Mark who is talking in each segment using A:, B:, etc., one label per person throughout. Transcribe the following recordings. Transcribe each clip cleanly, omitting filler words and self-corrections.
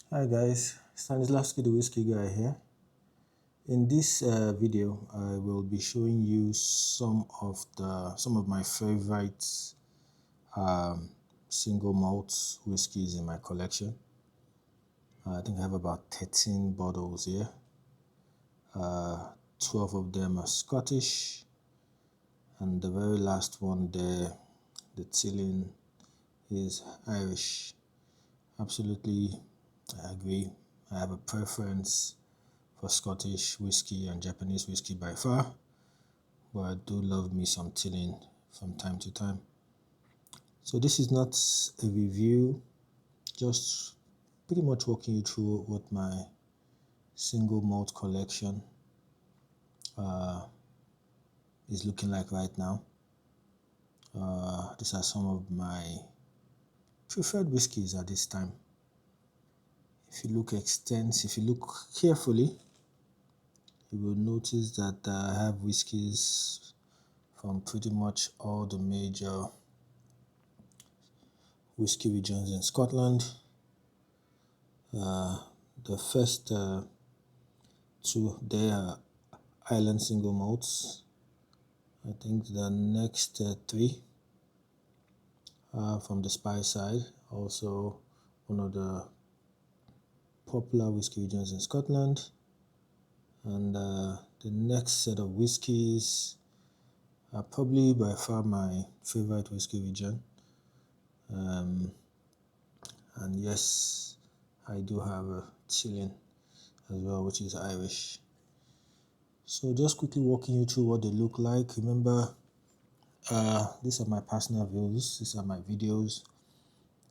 A: Hi guys, Stanislavski the Whiskey guy here. In this video, I will be showing you some of my favorite um, single malt whiskies in my collection. I think I have about 13 bottles here. 12 of them are Scottish, and the very last one there, the Tillin, is Irish. Absolutely, I agree. I have a preference for Scottish whiskey and Japanese whiskey by far, but I do love me some Tillin from time to time. So this is not a review, just pretty much walking you through what my single malt collection is looking like right now. These are some of my preferred whiskies at this time. If you look carefully, you will notice that I have whiskies from pretty much all the major whiskey regions in Scotland. The first two, they are island single malts. I think the next three are from the Spice side, also one of the popular whiskey regions in Scotland. And the next set of whiskies are probably by far my favorite whiskey region. And yes, I do have a Chilean as well, which is Irish. So just quickly walking you through what they look like. Remember, these are my personal views. These are my videos.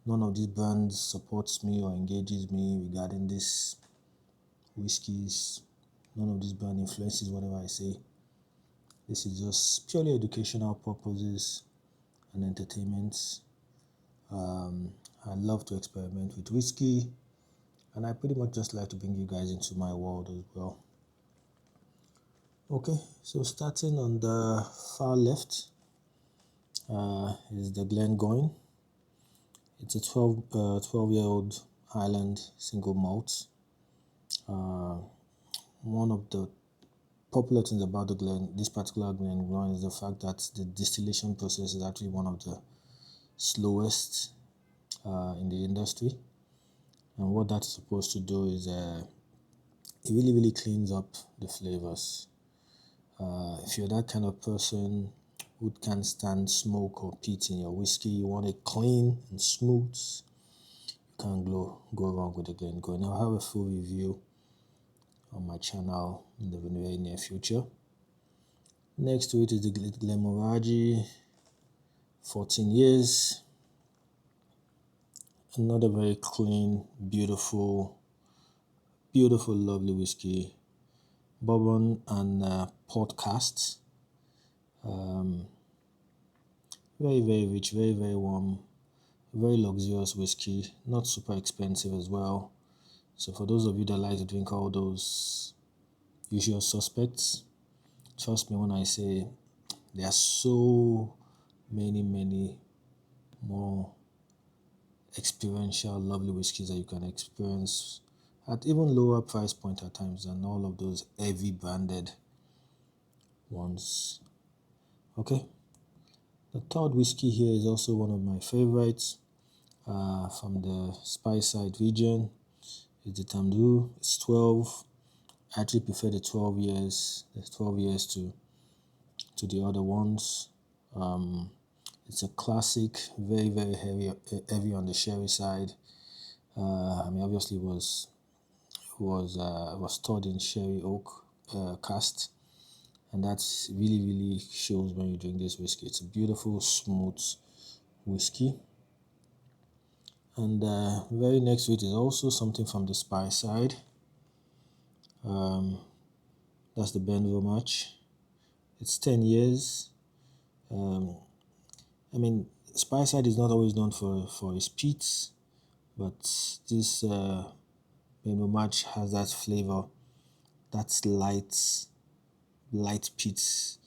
A: None of these brands supports me or engages me regarding these whiskies. None of these brand influences whatever I say. This is just purely educational purposes and entertainment. I love to experiment with whiskey, and I pretty much just like to bring you guys into my world as well. Okay, so starting on the far left is the Glengoyne. It's a 12-year-old Highland single malt. One of the popular things about this particular Glengoyne is the fact that the distillation process is actually one of the slowest in the industry. And what that's supposed to do is it really cleans up the flavors. If you're that kind of person who can't stand smoke or peat in your whiskey, you want it clean and smooth, you can't go wrong with the Glengoyne. I'll have a full review on my channel in the very near future. Next to it is the Glenmorangie, 14 years. Another very clean, beautiful, lovely whiskey. Bourbon and port casks. Very rich, very warm, very luxurious whiskey. Not super expensive as well. So for those of you that like to drink all those usual suspects, trust me when I say there are so many more experiential, lovely whiskeys that you can experience at even lower price point at times than all of those heavy branded ones. Okay, the third whiskey here is also one of my favorites from the Spice side region. It's the Tamdhu. It's 12. I actually prefer the 12 years. The 12 years to the other ones. It's a classic, very heavy on the sherry side. Obviously it was stored in sherry oak cast, and that's really shows when you drink this whiskey. It's a beautiful, smooth whiskey. And very next to it is also something from the Spice side. That's the Benvo. It's 10 years. Spice side is not always known for its peats, but this Benvo has that flavor, that light peats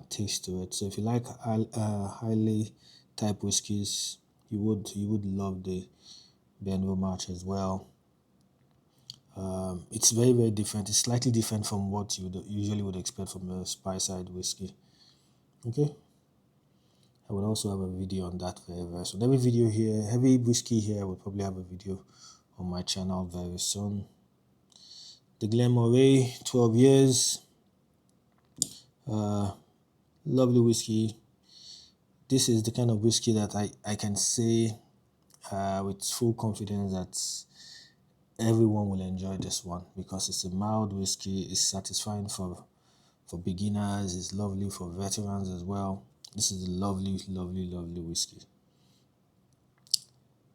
A: taste to it. So if you like highly type whiskies, you would love the Benvo as well. It's very, very different. It's slightly different from what you usually would expect from a Speyside whiskey. Okay, I will also have a video on that very, very soon. Every video here, every whiskey here, I will probably have a video on my channel very soon. The Glenmorangie, 12 years, lovely whiskey. This is the kind of whiskey that I can say with full confidence that everyone will enjoy this one because it's a mild whiskey. It's satisfying for beginners. It's lovely for veterans as well. This is a lovely, lovely, lovely whiskey.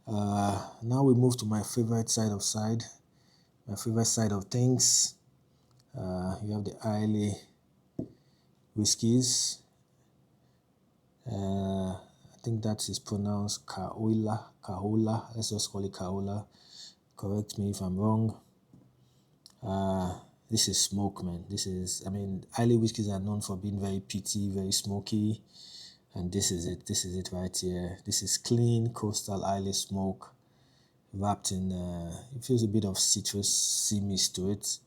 A: Now we move to my favorite my favorite side of things. You have the Islay whiskies. I think that is pronounced Kaola. Let's just call it Kaola. Correct me if I'm wrong. This is smoke, man. Islay whiskies are known for being very peaty, very smoky. And this is it. This is it right here. This is clean coastal Islay smoke wrapped in, it feels a bit of citrus mist to it.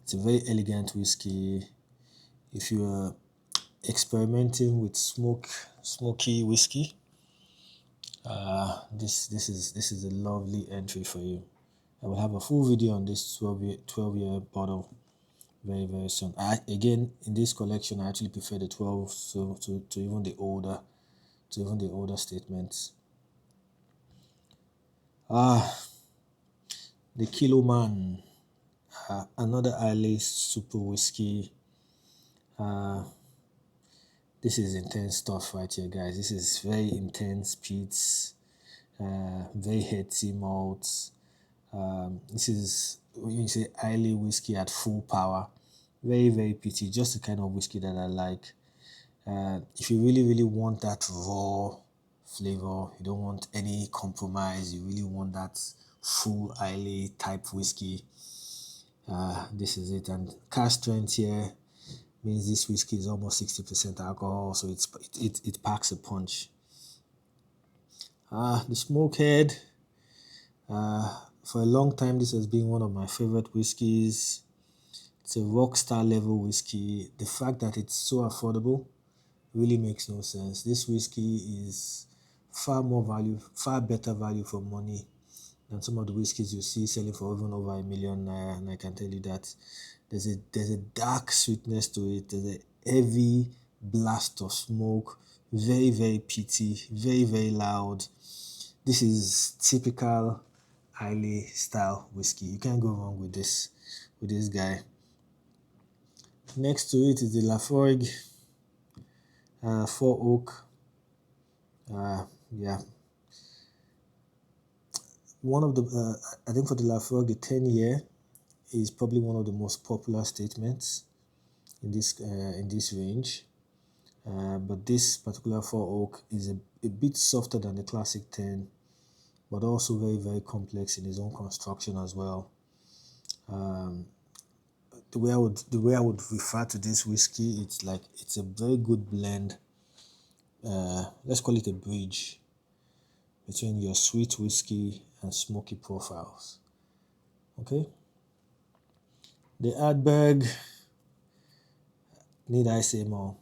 A: It's a very elegant whiskey. If you're experimenting with smoky whiskey, this is a lovely entry for you. I will have a full video on this 12-year bottle very, very soon. Again, in this collection, I actually prefer the 12 to even the older statements. The Kilo Man, another Islay super whiskey. This is intense stuff right here, guys. This is very intense peats, very heady malts. This is when you say Islay whiskey at full power. Very, very peaty. Just the kind of whiskey that I like. If you really, really want that raw flavor, you don't want any compromise, you really want that full Islay type whiskey, this is it. And cask strength here means this whiskey is almost 60% alcohol, so it packs a punch. The Smokehead, for a long time this has been one of my favorite whiskeys. It's a rock star level whiskey. The fact that it's so affordable really makes no sense. This whiskey is far better value for money than some of the whiskies you see selling for even over $1 million. And I can tell you that there's a dark sweetness to it. There's a heavy blast of smoke, very, very peaty, very, very loud. This is typical Islay style whiskey. You can't go wrong with this guy. Next to it is the Laphroaig 4 Oak. Yeah. One of the, I think for the Laphroaig, the 10-year is probably one of the most popular statements in this range. But this particular 4 Oak is a bit softer than the classic 10, but also very, very complex in its own construction as well. The way I would refer to this whiskey, it's a very good blend. Let's call it a bridge between your sweet whiskey and smoky profiles. Okay. The Ardbeg, need I say more?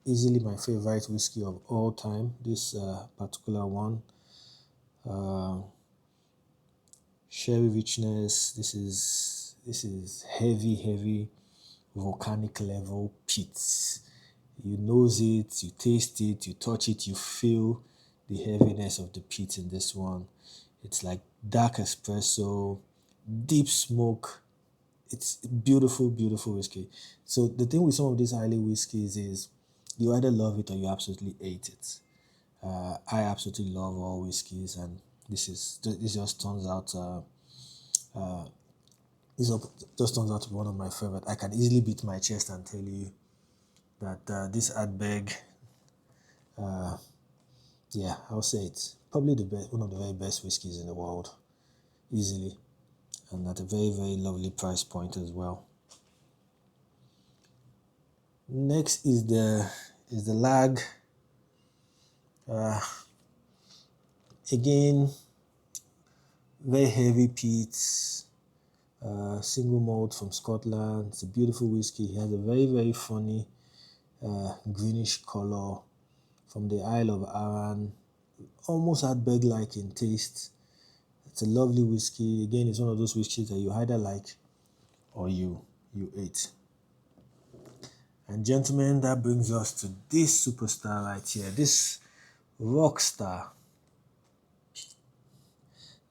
A: Easily my favorite whiskey of all time. This particular one. Sherry richness. This is heavy volcanic level peats. You nose it, you taste it, you touch it, you feel the heaviness of the peat in this one. It's like dark espresso, deep smoke. It's beautiful, beautiful whiskey. So the thing with some of these Islay whiskeys is you either love it or you absolutely hate it. I absolutely love all whiskeys, and this just turns out to be one of my favorite. I can easily beat my chest and tell you that this Ardbeg, yeah, I'll say it's probably one of the very best whiskeys in the world, easily, and at a very, very lovely price point as well. Next is the Lag. Again, very heavy peats, single malt from Scotland. It's a beautiful whiskey. It has a very, very funny greenish color from the Isle of Arran. Almost Ardbeg-like in taste. It's a lovely whiskey. Again, it's one of those whiskeys that you either like or you ate. And gentlemen, that brings us to this superstar right here, this rock star,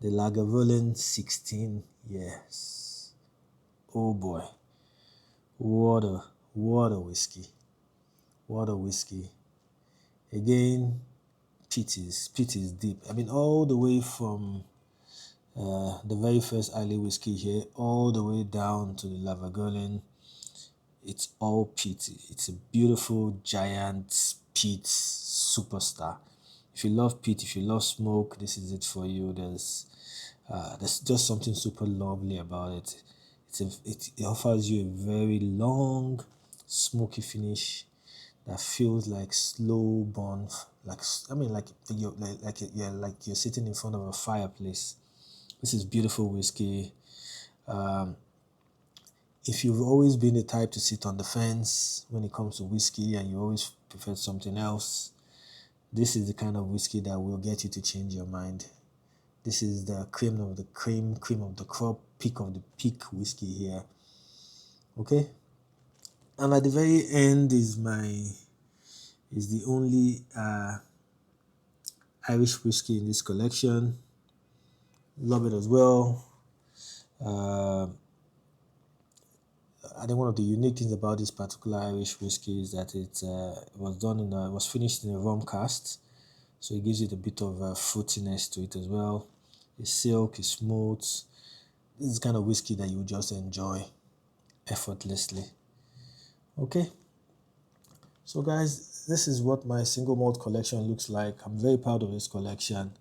A: the Lagavulin 16 years. Oh boy, what a whiskey. What a whiskey. Again, pit is deep. I mean, all the way from the very first early whiskey here, all the way down to the Lagavulin. It's all peat. It's a beautiful giant peat superstar. If you love peat, if you love smoke, this is it for you. There's just something super lovely about it. It offers you a very long, smoky finish that feels like slow burn. Like you're sitting in front of a fireplace. This is beautiful whiskey. If you've always been the type to sit on the fence when it comes to whiskey and you always prefer something else, this is the kind of whiskey that will get you to change your mind. This is the cream of the cream of the crop, peak of the peak whiskey here. Okay? And at the very end is the only Irish whiskey in this collection. Love it as well. I think one of the unique things about this particular Irish whiskey is that it was finished in a rum cast, so it gives it a bit of fruitiness to it as well. It's silk, it's smooth. This is the kind of whiskey that you just enjoy effortlessly. Okay, so guys, this is what my single malt collection looks like. I'm very proud of this collection.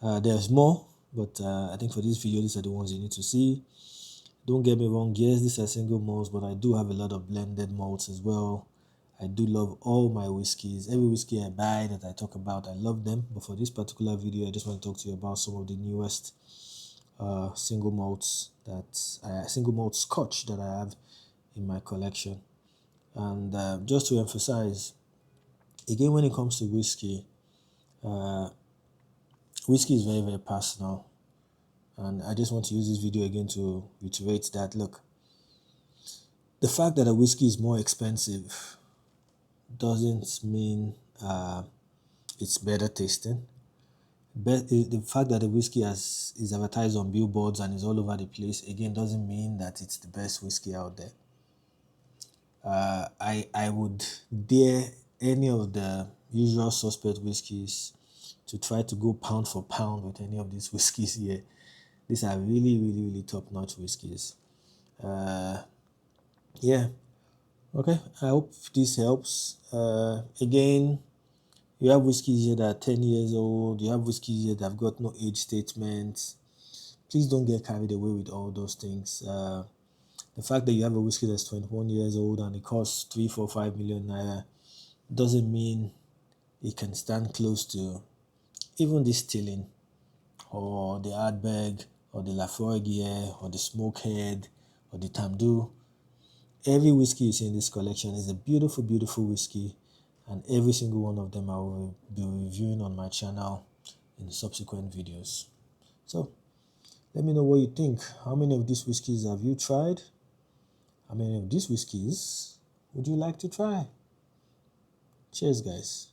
A: There's more, but I think for this video, these are the ones you need to see. Don't get me wrong, yes, these are single malts, but I do have a lot of blended malts as well. I do love all my whiskeys. Every whiskey I buy that I talk about, I love them. But for this particular video, I just want to talk to you about some of the newest single malt scotch that I have in my collection. And just to emphasize, again, when it comes to whiskey, whiskey is very, very personal. And I just want to use this video again to reiterate that, look, the fact that a whiskey is more expensive doesn't mean it's better tasting. But the fact that the whiskey is advertised on billboards and is all over the place, again, doesn't mean that it's the best whiskey out there. I would dare any of the usual suspect whiskeys to try to go pound for pound with any of these whiskeys here. These are really, really, really top-notch whiskeys. Yeah. Okay, I hope this helps. Again, you have whiskeys here that are 10 years old. You have whiskeys here that have got no age statements. Please don't get carried away with all those things. The fact that you have a whiskey that's 21 years old and it costs 3, 4, 5 million naira doesn't mean it can stand close to even the Stilling or the Ardbeg or the Laforgue or the Smokehead or the Tamdhu. Every whiskey you see in this collection is a beautiful, beautiful whiskey, and every single one of them I will be reviewing on my channel in subsequent videos. So, let me know what you think. How many of these whiskeys have you tried? How many of these whiskeys would you like to try? Cheers, guys.